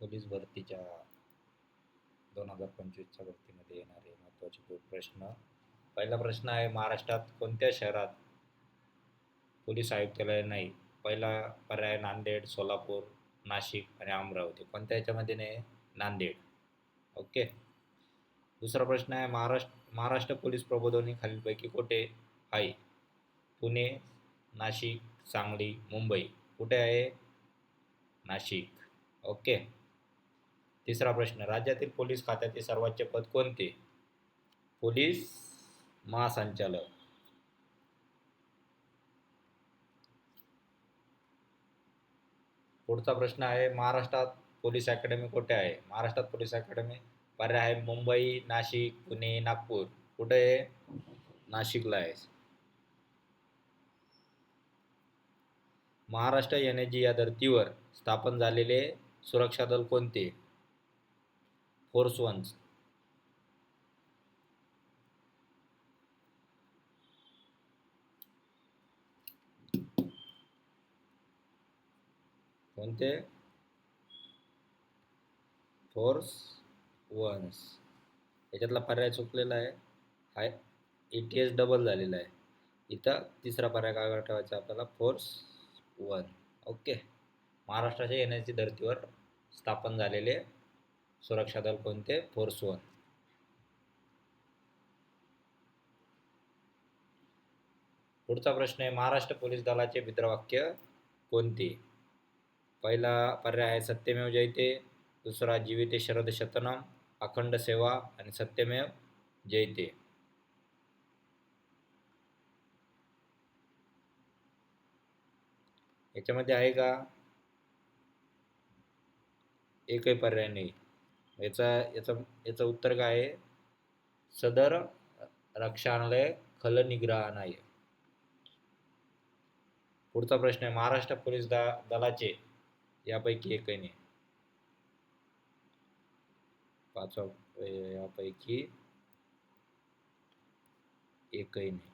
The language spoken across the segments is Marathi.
पोलीस भरतीच्या 2025च्या भरतीमध्ये येणारे महत्त्वाचे प्रश्न. पहिला प्रश्न आहे, महाराष्ट्रात कोणत्या शहरात पोलीस आयुक्तालय नाही? पहिला पर्याय नांदेड, सोलापूर, नाशिक आणि अमरावती. कोणत्या याच्यामध्ये नाही? नांदेड. ओके. दुसरा प्रश्न आहे, महाराष्ट्र पोलीस प्रबोधिनी खालीलपैकी कुठे आहे? पुणे, नाशिक, सांगली, मुंबई. कुठे आहे? नाशिक. ओके. तिसरा प्रश्न, राज्यातील पोलीस खात्याचे सर्वोच्च पद कोणते? पोलीस महासंचालक. पुढचा प्रश्न आहे, महाराष्ट्रात पोलीस अकॅडमी कुठे आहे? महाराष्ट्रात पोलीस अकॅडमी पर्याय आहे मुंबई, नाशिक, पुणे, नागपूर. कुठे आहे? नाशिकला आहे. महाराष्ट्र एनएजी या धर्तीवर स्थापन झालेले सुरक्षा दल कोणते? Force one. कोणते? Force ones. याच्यातला पर्याय चुकलेला आहे. हा ATS डबल झालेला आहे. इथं तिसरा पर्याय काय ठेवायचा आपल्याला? Force one. ओके. महाराष्ट्राच्या एनएसी धर्तीवर स्थापन झालेले सुरक्षा दल कोणते? Force one. पुढचा प्रश्न आहे, महाराष्ट्र पोलीस दलाचे भिद्रवाक्य कोणते? पहिला पर्याय आहे सत्यमेव जयते, दुसरा जीविते शरद शतनम, अखंड सेवा आणि सत्यमेव जयते. याच्यामध्ये आहे का? एकही पर्याय नाही. याचं उत्तर काय आहे? सदर रक्षणालय खलनिग्रहालय. पुढचा प्रश्न आहे, महाराष्ट्र पोलीस दलाचे यापैकी एकही नाही. पाचवा यापैकी एकही नाही.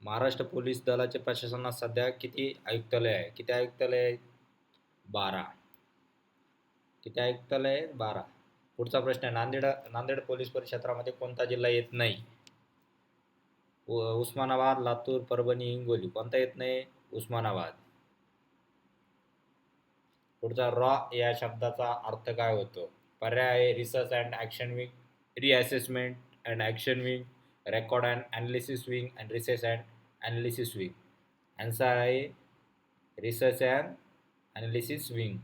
महाराष्ट्र पोलीस दलाच्या प्रशासनात सध्या किती आयुक्तालय आहे? किती आयुक्तालय आहेत? 12. किती आयुक्तालय आहेत? 12. पुढचा प्रश्न आहे, नांदेड पोलीस परिक्षेत्रामध्ये कोणता जिल्हा येत नाही? उस्मानाबाद, लातूर, परभणी, हिंगोली. कोणता येत नाही? उस्मानाबाद. पुढचा, रॉ या शब्दाचा अर्थ काय होतो? पर्याय आहे research and action wing, reassessment and action wing, record and analysis wing and research and analysis wing. Answer आहे रिसर्च अँड ॲनालिसिस विंग.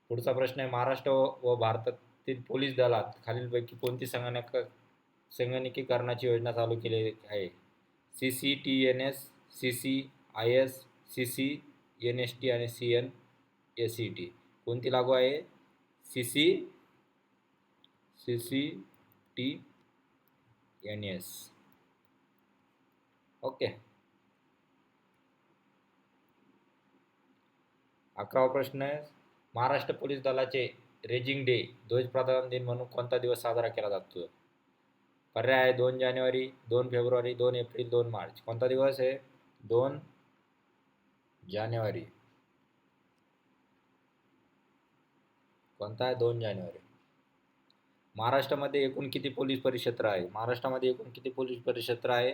पुढचा प्रश्न आहे, महाराष्ट्र व भारतातील पोलीस दलात खालीलपैकी कोणती संगणकीकरणाची योजना चालू केली आहे? CCTNS, CCIS, CCNST आणि CNSET. कोणती लागू आहे? CCTNS. ओके. 11वा प्रश्न आहे, महाराष्ट्र पोलीस दलाचे रेजिंग डे, ध्वजप्रदान दिन म्हणून कोणता दिवस साजरा केला जातो? पर्याय आहे 2 जानेवारी, 2 फेब्रुवारी, 2 एप्रिल, 2 मार्च. कोणता दिवस आहे? 2 जानेवारी. कोणता आहे? 2 जानेवारी. महाराष्ट्रामध्ये एकूण किती पोलीस परिक्षेत्र आहे? महाराष्ट्रामध्ये एकूण किती पोलीस परिक्षेत्र आहे?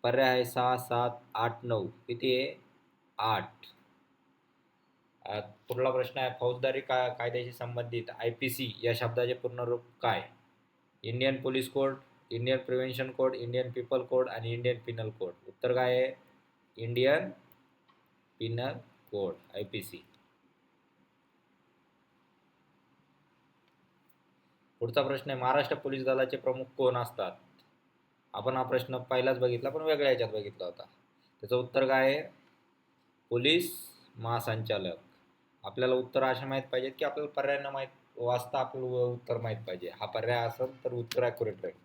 पर्याय आहे 6, 7, 8, 9. किती आहे? 8. पुढला प्रश्न आहे, फौजदारी कायद्याशी संबंधित IPC या शब्दाचे पूर्ण रूप काय? Indian police code, Indian prevention code, Indian people code आणि इंडियन पिनल कोड. उत्तर काय आहे? Indian Pinal code, IPC. पुढचा प्रश्न आहे, महाराष्ट्र पोलीस दलाचे प्रमुख कोण असतात? आपण हा प्रश्न पहिलाच बघितला पण वेगळ्या ह्याच्यात बघितला होता. त्याचं उत्तर काय आहे? पोलीस महासंचालक. आपल्याला उत्तर असे माहीत पाहिजेत की आपल्याला पर्याय न माहीत वाचता आपलं उत्तर माहीत पाहिजे. हा पर्याय असेल तर उत्तर ॲक्युरेट राहील.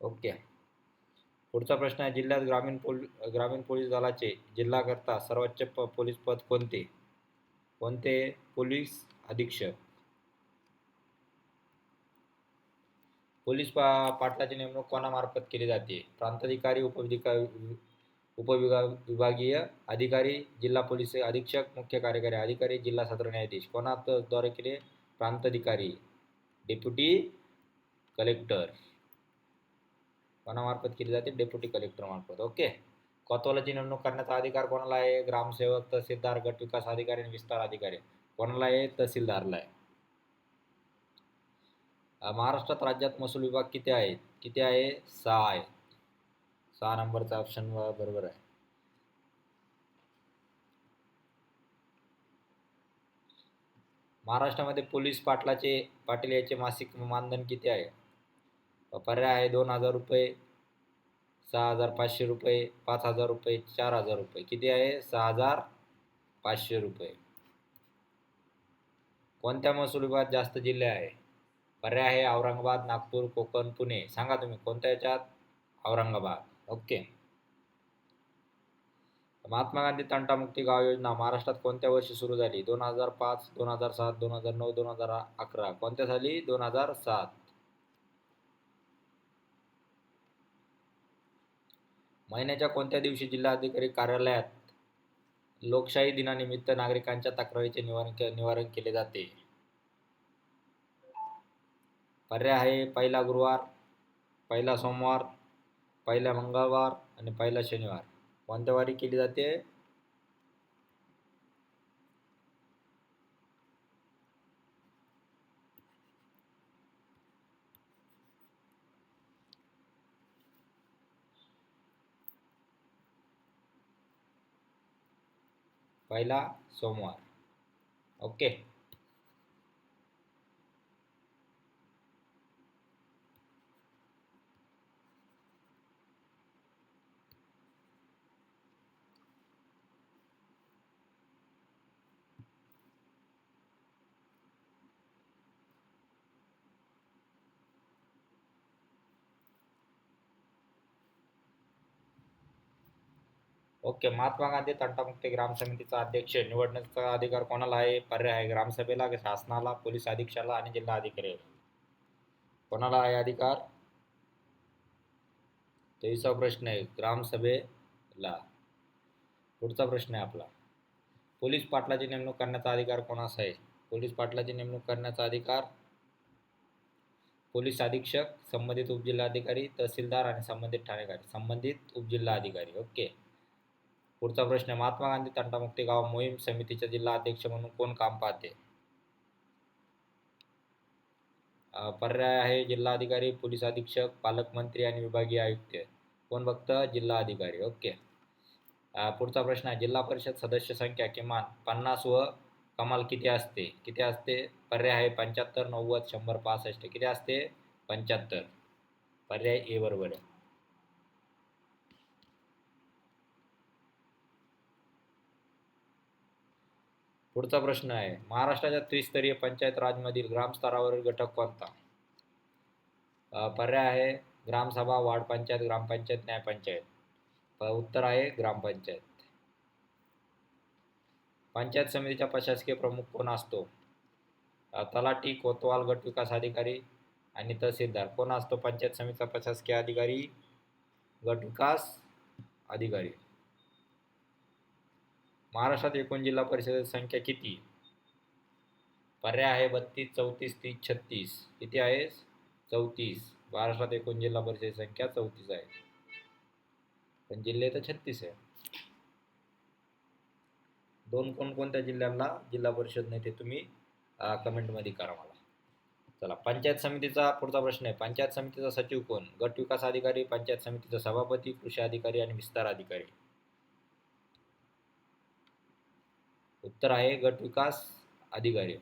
ओके. पुढचा प्रश्न आहे, जिल्ह्यात ग्रामीण पोलीस दलाचे जिल्हाकरता सर्वोच्च पोलीस पद कोणते? कोणते? पोलीस अधीक्षक. पोलीस पाटलाची नेमणूक कोणामार्फत केली जाते? प्रांताधिकारी, उपविभागीय अधिकारी, जिल्हा पोलीस अधीक्षक, मुख्य कार्यकारी अधिकारी, जिल्हा सत्र न्यायाधीश कोणाद्वारे केले? प्रांताधिकारी, डेप्युटी कलेक्टर कोणामार्फत केली जाते? डेप्युटी कलेक्टर मार्फत. ओके. कोतवालाची नेमणूक करण्याचा अधिकार कोणाला आहे? ग्रामसेवक, तहसीलदार, गट विकास अधिकारी आणि विस्तार अधिकारी. कोणाला आहे? तहसीलदारला आहे. महाराष्ट्रात राज्यात महसूल विभाग किती आहेत? किती आहे? 6 आहे. 6 नंबरचा ऑप्शन बरोबर आहे. महाराष्ट्रामध्ये पोलीस पाटील याचे मासिक मानधन किती आहे? पर्याय आहे 2,000 रुपये, 6,500 रुपये, 5,000 रुपये, 4,000 रुपये. किती आहे? 6,500 रुपये. कोणत्या महसूल विभागात जास्त जिल्हे आहे? पर्याय आहे औरंगाबाद, नागपूर, कोकण, पुणे. सांगा तुम्ही कोणत्या याच्यात? औरंगाबाद. ओके. महात्मा गांधी तंटामुक्ती गाव योजना महाराष्ट्रात कोणत्या वर्षी सुरू झाली? 2005, 2007, 2009, 2011. कोणत्या साली? 2007. महिन्याच्या कोणत्या दिवशी जिल्हाधिकारी कार्यालयात लोकशाही दिनानिमित्त नागरिकांच्या तक्रारीचे निवारण केले जाते? पर्याय आहे पहिला गुरुवार, पहिला सोमवार, पहिला मंगळवार आणि पहिला शनिवार. कोणत्या वारी केली जाते? पहिला सोमवार. ओके. ओके. महात्मा गांधी तंटामुक्ती ग्राम समितीचा अध्यक्ष निवडण्याचा अधिकार कोणाला आहे? पर्याय आहे ग्रामसभेला, शासनाला, पोलीस अधीक्षकाला आणि जिल्हाधिकारी. कोणाला आहे अधिकार? 23वा प्रश्न आहे ग्रामसभेला. पुढचा प्रश्न आहे आपला, पोलीस पाटलाची नेमणूक करण्याचा अधिकार कोणास आहे? पोलीस पाटलाची नेमणूक करण्याचा अधिकार पोलीस अधीक्षक, संबंधित उपजिल्हाधिकारी, तहसीलदार आणि संबंधित ठाणेदार, संबंधित उपजिल्हाधिकारी. ओके. पुढचा प्रश्न आहे, महात्मा गांधी तंटामुक्ती गाव मोहीम समितीच्या जिल्हा अध्यक्ष म्हणून कोण काम पाहते? पर्याय आहे जिल्हाधिकारी, पोलीस अधीक्षक, पालकमंत्री आणि विभागीय आयुक्त. कोण बघतं? जिल्हाधिकारी. ओके. पुढचा प्रश्न आहे, जिल्हा परिषद सदस्य संख्या किमान 50 व कमाल किती असते? किती असते? पर्याय आहे 75, 90, 100, 65. किती असते? 75. पर्याय ए बरोबर आहे. पुढचा प्रश्न आहे, महाराष्ट्राच्या त्रिस्तरीय पंचायत राजमधील ग्रामस्तरावरील घटक कोणता? पर्याय आहे ग्रामसभा, वार्ड पंचायत, ग्रामपंचायत, न्यायपंचायत. उत्तर आहे ग्रामपंचायत. पंचायत समितीचा प्रशासकीय प्रमुख कोण असतो? तलाठी, कोतवाल, गट विकास अधिकारी आणि तहसीलदार. कोण असतो पंचायत समितीचा प्रशासकीय अधिकारी? गट विकास अधिकारी. महाराष्ट्रात एकूण जिल्हा परिषदेची संख्या किती? पर्याय आहे 32, 34, 30, 36. किती आहे? 34. महाराष्ट्रात एकूण जिल्हा परिषदेची संख्या 34 आहे, पण जिल्हे तर 36 आहे. कोणत्या जिल्ह्यांना जिल्हा परिषद नाही ते तुम्ही कमेंटमध्ये करा मला. चला, पंचायत समितीचा पुढचा प्रश्न आहे, पंचायत समितीचा सचिव कोण? गट विकास अधिकारी, पंचायत समितीचा सभापती, कृषी अधिकारी आणि विस्तार अधिकारी. उत्तर आहे गट विकास अधिकारी.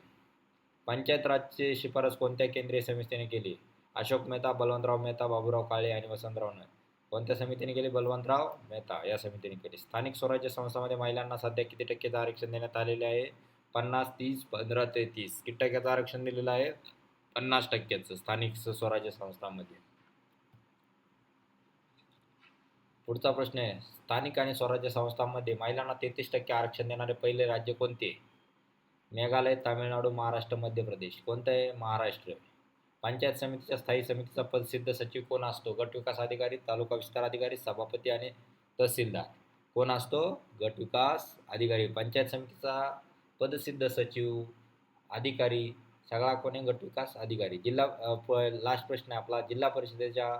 पंचायत राजची शिफारस कोणत्या केंद्रीय समितीने केली? अशोक मेहता, बलवंतराव मेहता, बाबूराव काळे आणि वसंतराव नाईक. कोणत्या समितीने केली? बलवंतराव मेहता या समितीने केली. स्थानिक स्वराज्य संस्थांमध्ये महिलांना सध्या किती टक्केचं आरक्षण देण्यात आलेले आहे? 50, 30, 15 ते 30. किती टक्क्याचं आरक्षण दिलेलं आहे? 50% स्थानिक स्वराज्य संस्थांमध्ये. पुढचा प्रश्न आहे, स्थानिक आणि स्वराज्य संस्थांमध्ये महिलांना 33% आरक्षण देणारे पहिले राज्य कोणते? मेघालय, तामिळनाडू, महाराष्ट्र, मध्य प्रदेश. कोणतं आहे? महाराष्ट्र. पंचायत समितीच्या स्थायी समितीचा पदसिद्ध सचिव कोण असतो? गट विकास अधिकारी, तालुका विस्तार अधिकारी, सभापती आणि तहसीलदार. कोण असतो? गट विकास अधिकारी. पंचायत समितीचा पदसिद्ध सचिव, अधिकारी सगळा कोणी? गट विकास अधिकारी. लास्ट प्रश्न आहे आपला, जिल्हा परिषदेच्या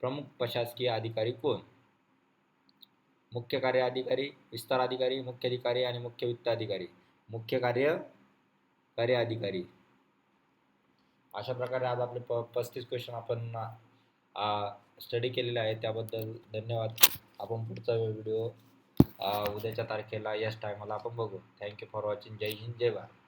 प्रमुख प्रशासकीय अधिकारी कोण? मुख्य कार्य अधिकारी, विस्तार अधिकारी, मुख्य अधिकारी आणि मुख्य वित्त अधिकारी. मुख्य कार्य अधिकारी. अशा प्रकारे आज आपले 35 क्वेश्चन आपण स्टडी केलेले आहे. त्याबद्दल धन्यवाद. आपण पुढचा व्हिडिओ उद्याच्या तारखेला याच टायमाला आपण बघू. Thank you for watching. जय हिंद, जय भारत.